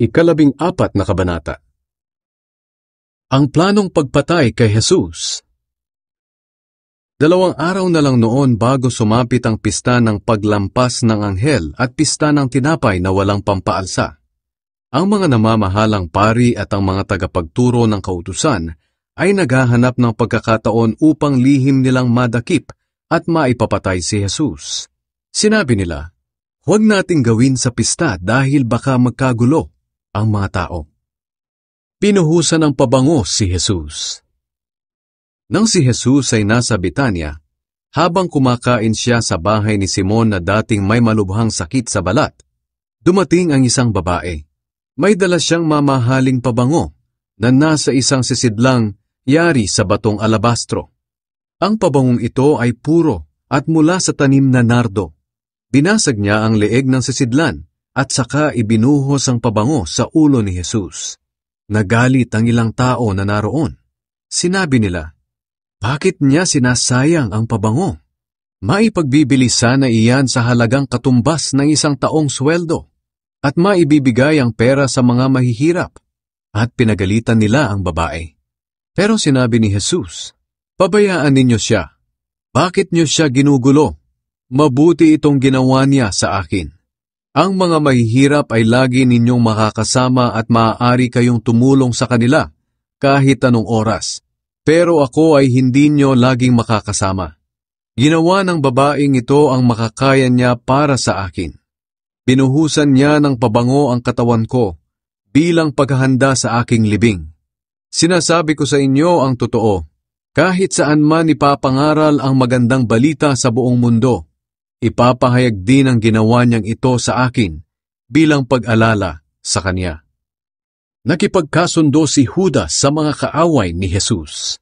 Ikalabing-apat na kabanata. Ang planong pagpatay kay Jesus. 2 araw na lang noon bago sumapit ang pista ng paglampas ng anghel at pista ng tinapay na walang pampaalsa. Ang mga namamahalang pari at ang mga tagapagturo ng kautusan ay naghahanap ng pagkakataon upang lihim nilang madakip at maipapatay si Jesus. Sinabi nila, "Huwag nating gawin sa pista dahil baka magkagulo ang mga tao." Pinuhusan ng pabango si Jesus. Nang si Jesus ay nasa Betania, habang kumakain siya sa bahay ni Simon na dating may malubhang sakit sa balat, dumating ang isang babae. May dala siyang mamahaling pabango na nasa isang sisidlang yari sa batong alabastro. Ang pabangong ito ay puro at mula sa tanim na nardo. Binasag niya ang leeg ng sisidlan at saka ibinuhos ang pabango sa ulo ni Jesus. Nagalit ang ilang tao na naroon. Sinabi nila, "Bakit niya sinasayang ang pabango? Maipagbibili sana iyan sa halagang katumbas ng isang taong sweldo at maibibigay ang pera sa mga mahihirap." At pinagalitan nila ang babae. Pero sinabi ni Jesus, "Pabayaan ninyo siya. Bakit niyo siya ginugulo? Mabuti itong ginawa niya sa akin. Ang mga mahihirap ay lagi ninyong makakasama at maaari kayong tumulong sa kanila kahit anong oras. Pero ako ay hindi nyo laging makakasama. Ginawa ng babaeng ito ang makakaya niya para sa akin. Binuhusan niya ng pabango ang katawan ko bilang paghahanda sa aking libing. Sinasabi ko sa inyo ang totoo, kahit saan man ipapangaral ang magandang balita sa buong mundo, ipapahayag din ang ginawa niyang ito sa akin bilang pag-alala sa kanya." Nakipagkasundo si Judas sa mga kaaway ni Jesus.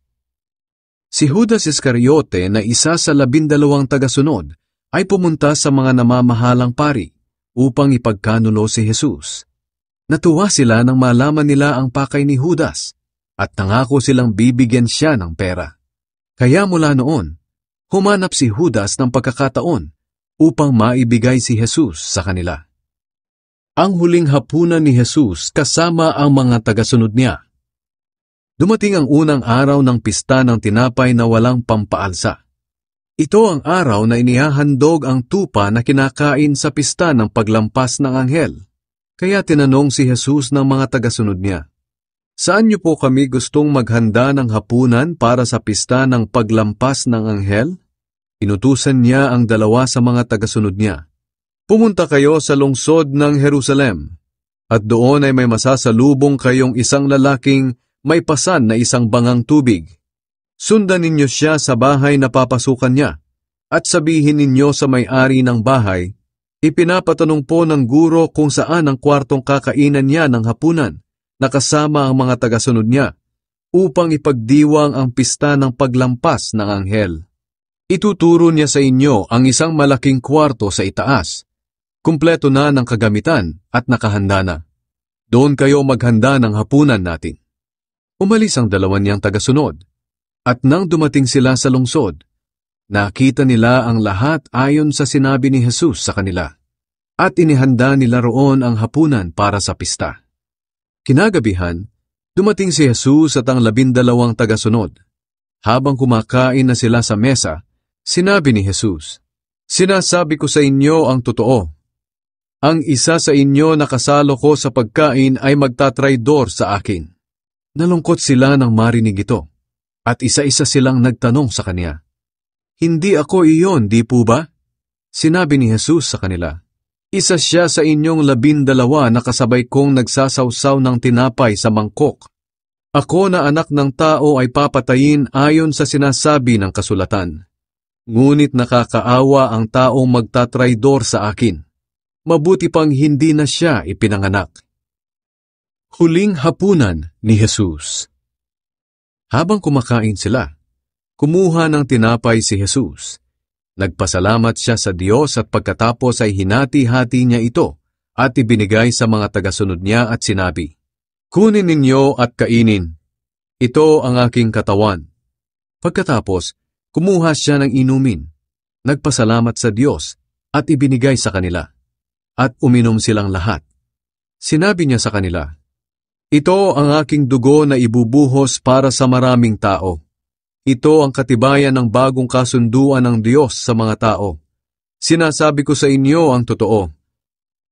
Si Judas Iscariote na isa sa 12 tagasunod ay pumunta sa mga namamahalang pari upang ipagkanulo si Jesus. Natuwa sila nang malaman nila ang pakay ni Judas at nangako silang bibigyan siya ng pera. Kaya mula noon, humanap si Judas ng pagkakataon upang maibigay si Jesus sa kanila. Ang huling hapunan ni Jesus kasama ang mga tagasunod niya. Dumating ang unang araw ng pista ng tinapay na walang pampaalsa. Ito ang araw na inihahandog ang tupa na kinakain sa pista ng paglampas ng anghel. Kaya tinanong si Jesus ng mga tagasunod niya, "Saan niyo po kami gustong maghanda ng hapunan para sa pista ng paglampas ng anghel?" Inutusan niya ang 2 sa mga tagasunod niya, "Pumunta kayo sa lungsod ng Jerusalem, at doon ay may masasalubong kayong isang lalaking may pasan na isang bangang tubig. Sundan ninyo siya sa bahay na papasukan niya, at sabihin ninyo sa may-ari ng bahay, ipinapatanong po ng guro kung saan ang kwartong kakainan niya ng hapunan, nakasama ang mga tagasunod niya, upang ipagdiwang ang pista ng paglampas ng anghel. Ituturo niya sa inyo ang isang malaking kwarto sa itaas. Kumpleto na ng kagamitan at nakahanda na. Doon kayo maghanda ng hapunan natin." Umalis ang 2 niyang tagasunod, at nang dumating sila sa lungsod, nakita nila ang lahat ayon sa sinabi ni Jesus sa kanila, at inihanda nila roon ang hapunan para sa pista. Kinagabihan, dumating si Jesus at ang 12 tagasunod. Habang kumakain na sila sa mesa, sinabi ni Jesus, "Sinasabi ko sa inyo ang totoo. Ang isa sa inyo na kasalo ko sa pagkain ay magtatraidor sa akin." Nalungkot sila nang marinig ito, at isa-isa silang nagtanong sa kanya, "Hindi ako iyon, di po ba?" Sinabi ni Jesus sa kanila, "Isa siya sa inyong 12 na kasabay kong nagsasawsaw ng tinapay sa mangkok. Ako na anak ng tao ay papatayin ayon sa sinasabi ng kasulatan. Ngunit nakakaawa ang taong magtatraidor sa akin. Mabuti pang hindi na siya ipinanganak." Huling hapunan ni Jesus. Habang kumakain sila, kumuha ng tinapay si Jesus. Nagpasalamat siya sa Diyos at pagkatapos ay hinati-hati niya ito at ibinigay sa mga tagasunod niya at sinabi, "Kunin ninyo at kainin. Ito ang aking katawan." Pagkatapos, kumuha siya ng inumin, nagpasalamat sa Diyos at ibinigay sa kanila, at uminom silang lahat. Sinabi niya sa kanila, "Ito ang aking dugo na ibubuhos para sa maraming tao. Ito ang katibayan ng bagong kasunduan ng Diyos sa mga tao. Sinasabi ko sa inyo ang totoo.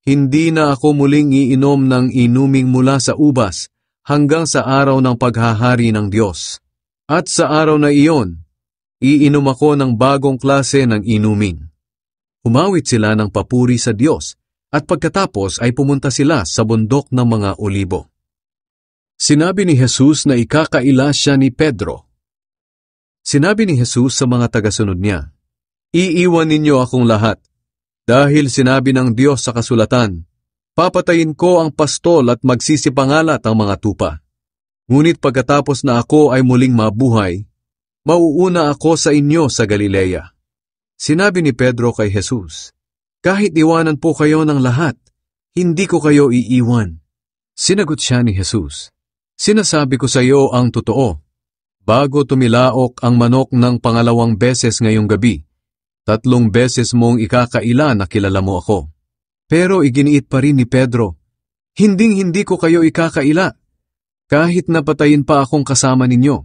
Hindi na ako muling iinom ng inuming mula sa ubas hanggang sa araw ng paghahari ng Diyos. At sa araw na iyon, iinom ako ng bagong klase ng inumin." Humawit sila ng papuri sa Diyos at pagkatapos ay pumunta sila sa bundok ng mga olibo. Sinabi ni Jesus na ikakaila siya ni Pedro. Sinabi ni Jesus sa mga tagasunod niya, "Iiwan ninyo akong lahat, dahil sinabi ng Diyos sa kasulatan, papatayin ko ang pastol at magsisipangalat ang mga tupa. Ngunit pagkatapos na ako ay muling mabuhay, mauuna ako sa inyo sa Galilea." Sinabi ni Pedro kay Jesus, "Kahit iwanan po kayo ng lahat, hindi ko kayo iiwan." Sinagot siya ni Jesus, "Sinasabi ko sa iyo ang totoo. Bago tumilaok ang manok ng pangalawang beses ngayong gabi, 3 beses mong ikakaila na kilala mo ako." Pero iginiit pa rin ni Pedro, "Hinding-hindi ko kayo ikakaila, kahit napatayin pa akong kasama ninyo."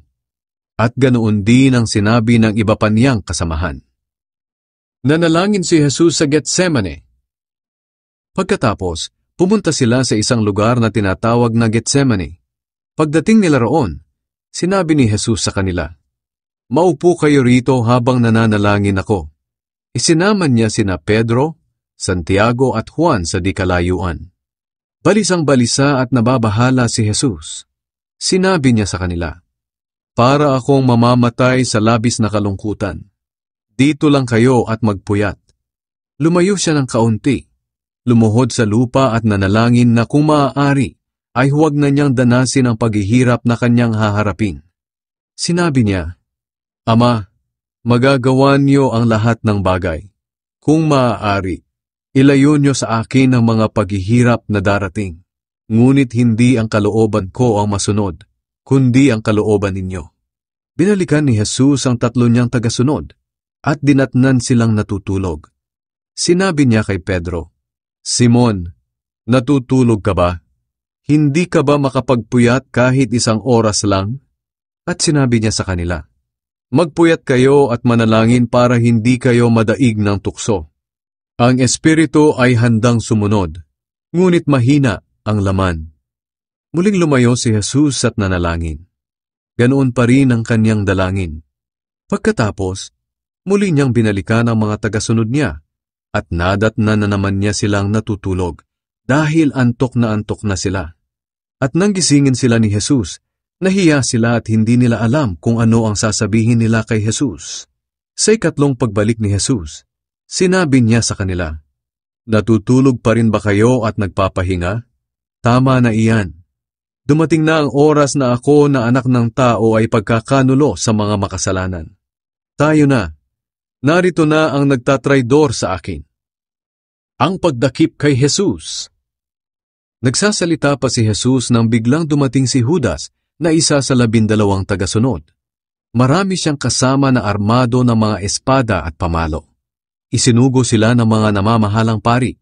At ganoon din ang sinabi ng iba pa niyang kasamahan. Nanalangin si Jesus sa Getsemane. Pagkatapos, pumunta sila sa isang lugar na tinatawag na Getsemane. Pagdating nila roon, sinabi ni Jesus sa kanila, "Maupo kayo rito habang nananalangin ako." Isinaman niya sina Pedro, Santiago at Juan sa di kalayuan. Balisang-balisa at nababahala si Jesus. Sinabi niya sa kanila, "Para akong mamamatay sa labis na kalungkutan. Dito lang kayo at magpuyat." Lumayo siya ng kaunti, lumuhod sa lupa at nanalangin na kung maaari, ay huwag na niyang danasin ang paghihirap na kanyang haharapin. Sinabi niya, "Ama, magagawa niyo ang lahat ng bagay. Kung maaari, ilayo niyo sa akin ang mga paghihirap na darating. Ngunit hindi ang kalooban ko ang masunod, kundi ang kalooban ninyo." Binalikan ni Jesus ang 3 niyang tagasunod, at dinatnan silang natutulog. Sinabi niya kay Pedro, "Simon, natutulog ka ba? Hindi ka ba makapagpuyat kahit 1 oras lang?" At sinabi niya sa kanila, "Magpuyat kayo at manalangin para hindi kayo madaig ng tukso. Ang espiritu ay handang sumunod, ngunit mahina ang laman." Muling lumayo si Jesus at nanalangin. Ganoon pa rin ang kanyang dalangin. Pagkatapos, muli niyang binalikan ang mga tagasunod niya, at nadatnan na naman niya silang natutulog, dahil antok na sila. At nang gisingin sila ni Jesus, nahiya sila at hindi nila alam kung ano ang sasabihin nila kay Jesus. Sa 2 pagbalik ni Jesus, sinabi niya sa kanila, "Natutulog pa rin ba kayo at nagpapahinga? Tama na iyan. Dumating na ang oras na ako na anak ng tao ay pagkakanulo sa mga makasalanan. Tayo na. Narito na ang nagtatraidor sa akin." Ang pagdakip kay Jesus. Nagsasalita pa si Jesus nang biglang dumating si Judas na isa sa 12 tagasunod. Marami siyang kasama na armado ng mga espada at pamalo. Isinugo sila ng mga namamahalang pari,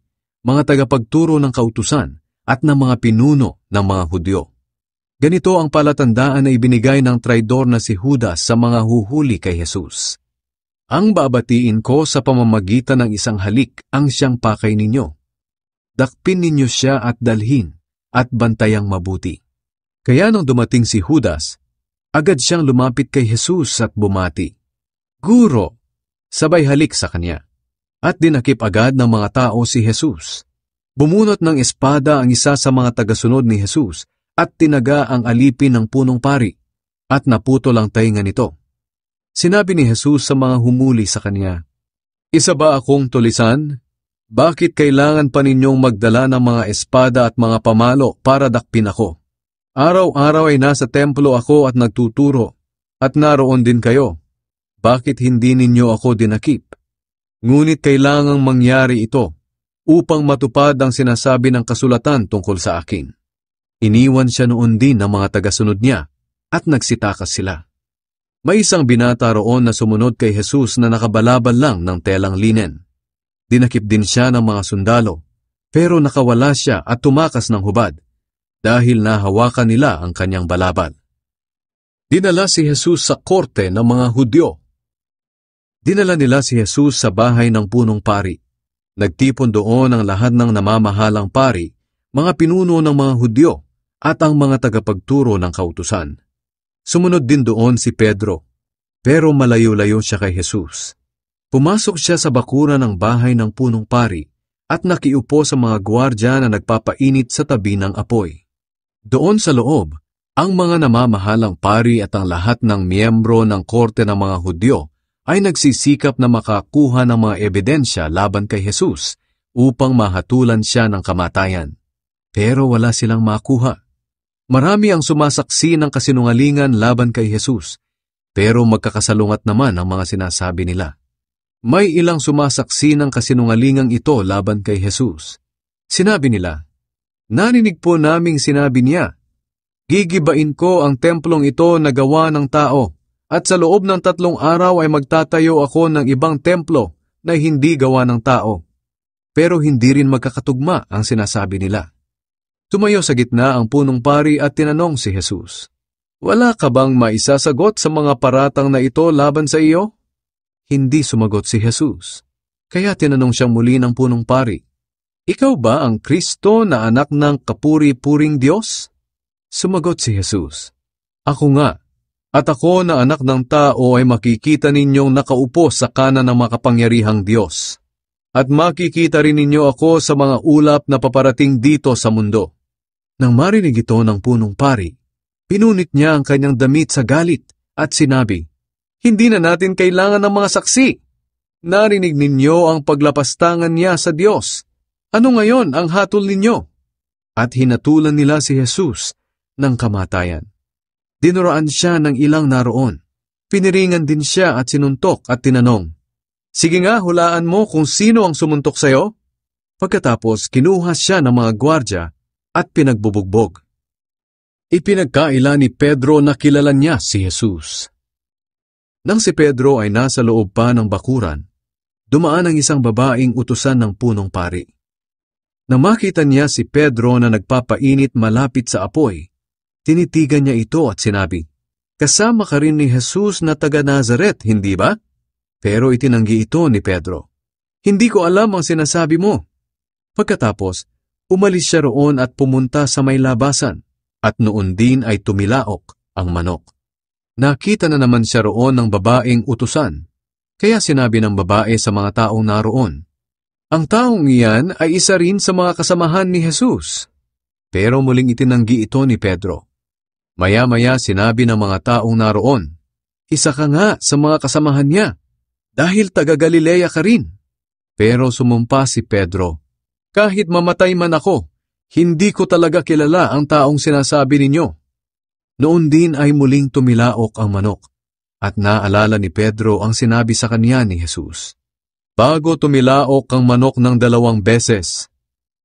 mga tagapagturo ng kautusan at ng mga pinuno ng mga Hudyo. Ganito ang palatandaan na ibinigay ng traidor na si Judas sa mga huhuli kay Jesus. "Ang babatiin ko sa pamamagitan ng isang halik ang siyang pakay ninyo. Dakpin ninyo siya at dalhin, at bantayang mabuti." Kaya nang dumating si Judas, agad siyang lumapit kay Jesus at bumati, "Guro!" Sabay halik sa kanya. At dinakip agad ng mga tao si Jesus. Bumunot ng espada ang isa sa mga tagasunod ni Jesus at tinaga ang alipin ng punong pari, at naputol ang tainga nito. Sinabi ni Jesus sa mga humuli sa kanya, "Isa ba akong tulisan? Bakit kailangan pa ninyong magdala ng mga espada at mga pamalo para dakpin ako? Araw-araw ay nasa templo ako at nagtuturo, at naroon din kayo. Bakit hindi ninyo ako dinakip? Ngunit kailangang mangyari ito upang matupad ang sinasabi ng kasulatan tungkol sa akin." Iniwan siya noon din ng mga tagasunod niya at nagsitakas sila. May isang binata roon na sumunod kay Jesus na nakabalabal lang ng telang linen. Dinakip din siya ng mga sundalo, Pero nakawala siya at tumakas ng hubad dahil nahawakan nila ang kanyang balabal. Dinala si Jesus sa korte ng mga Hudyo. Dinala nila si Jesus sa bahay ng punong pari. Nagtipon doon ang lahat ng namamahalang pari, mga pinuno ng mga Hudyo, at ang mga tagapagturo ng kautusan. Sumunod din doon si Pedro, pero malayo-layo siya kay Jesus. Pumasok siya sa bakuran ng bahay ng punong pari at nakiupo sa mga gwardya na nagpapainit sa tabi ng apoy. Doon sa loob, ang mga namamahalang pari at ang lahat ng miyembro ng korte ng mga Hudyo ay nagsisikap na makakuha ng mga ebidensya laban kay Jesus upang mahatulan siya ng kamatayan. Pero wala silang makuha. Marami ang sumasaksi ng kasinungalingan laban kay Jesus, pero magkakasalungat naman ang mga sinasabi nila. May ilang sumasaksi ng kasinungalingang ito laban kay Jesus. Sinabi nila, "Narinig po naming sinabi niya, gigibain ko ang templong ito na gawa ng tao, at sa loob ng 3 araw ay magtatayo ako ng ibang templo na hindi gawa ng tao." Pero hindi rin magkakatugma ang sinasabi nila. Tumayo sa gitna ang punong pari at tinanong si Jesus, "Wala ka bang maisasagot sa mga paratang na ito laban sa iyo?" Hindi sumagot si Jesus. Kaya tinanong siyang muli ng punong pari, "Ikaw ba ang Kristo na anak ng kapuri-puring Diyos?" Sumagot si Jesus, "Ako nga, at ako na anak ng tao ay makikita ninyong nakaupo sa kanan ng makapangyarihang Diyos. At makikita rin ninyo ako sa mga ulap na paparating dito sa mundo." Nang marinig ito ng punong pari, pinunit niya ang kanyang damit sa galit at sinabi, "Hindi na natin kailangan ng mga saksi. Narinig ninyo ang paglapastangan niya sa Diyos. Ano ngayon ang hatol ninyo?" At hinatulan nila si Jesus ng kamatayan. Dinuraan siya ng ilang naroon. Piniringan din siya at sinuntok at tinanong, "Sige nga, hulaan mo kung sino ang sumuntok sa'yo?" Pagkatapos, kinuha siya ng mga gwardya at pinagbubugbog. Ipinagkaila ni Pedro na kilala niya si Jesus. Nang si Pedro ay nasa loob pa ng bakuran, dumaan ang isang babaeng utusan ng punong pari. Nang makita niya si Pedro na nagpapainit malapit sa apoy, tinitigan niya ito at sinabi, "Kasama ka rin ni Jesus na taga Nazaret, hindi ba?" Pero itinanggi ito ni Pedro. "Hindi ko alam ang sinasabi mo." Pagkatapos, umalis siya roon at pumunta sa may labasan, at noon din ay tumilaok ang manok. Nakita na naman siya roon ng babaeng utusan, kaya sinabi ng babae sa mga taong naroon, "Ang taong iyan ay isa rin sa mga kasamahan ni Jesus." Pero muling itinanggi ito ni Pedro. Maya-maya sinabi ng mga taong naroon, "Isa ka nga sa mga kasamahan niya, dahil taga Galilea ka rin." Pero sumumpa si Pedro, "Kahit mamatay man ako, hindi ko talaga kilala ang taong sinasabi ninyo." Noon din ay muling tumilaok ang manok, at naalala ni Pedro ang sinabi sa kanya ni Jesus, "Bago tumilaok ang manok ng 2 beses,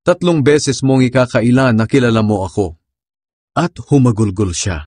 3 beses mong ikakaila na kilala mo ako." At humagulgol siya.